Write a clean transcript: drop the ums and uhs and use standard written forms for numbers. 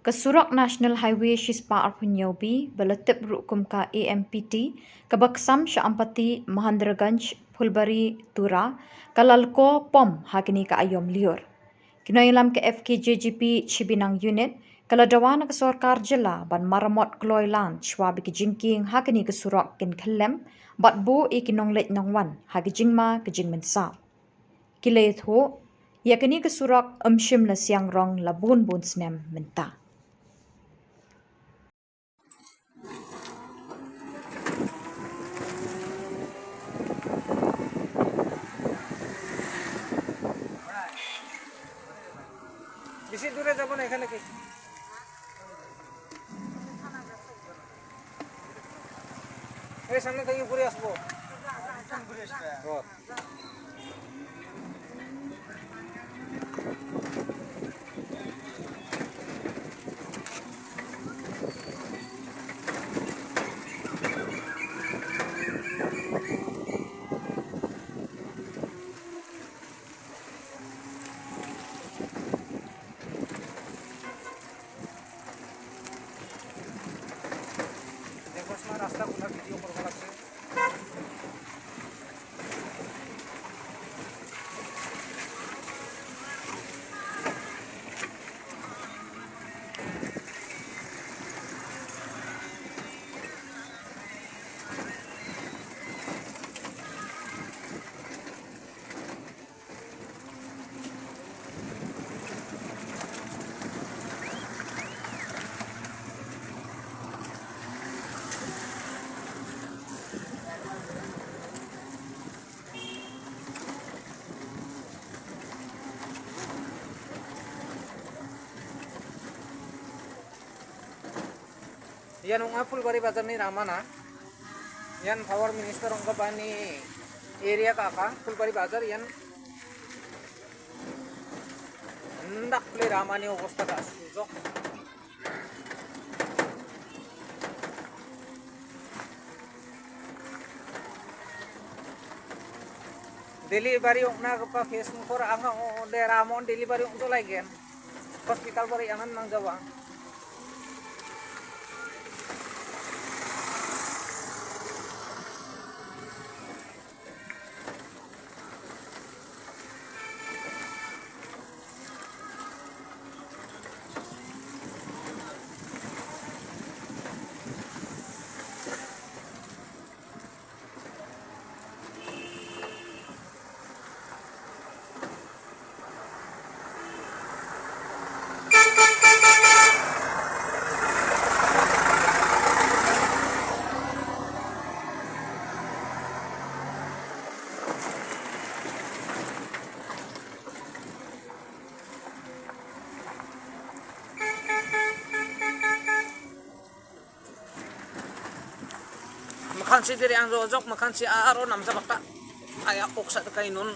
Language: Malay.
Ke Surok National Highway shispa arpunyobi beletip rukum ka AMPT kebaksam Syampati Mahendraganj Phulbari Tura kalalko pom hagini ka ayom liur. Kinoilam ke FKJGP Chibinang Unit kaladawan ke Khuborjylla ban maramot kloilan chwabi ke jingking hagini ke Surok kin kelem bat bu ikinonglet nongwan hagi jingma ke jingmensa. Kilayet ho yakini ke Surok emshim la siang rong labun bun snem menta. বেশি দূরে যাব না এখানে কি এই সামনে থেকে ঘুরে আসবো রাস্তা কোথাও ভিডিও করবো লাগছে yan ang Phulbari bazar ni Ramana yan power minister ang kabani area kaka Phulbari bazar yan ndak play Ramani অবস্থা ka Surok delivery na pa Facebook or ang de Ramon delivery to lagen hospital bari angan mang jawa makan si diri ang rojok makan si aro nam sa bata ay akok sa kay nun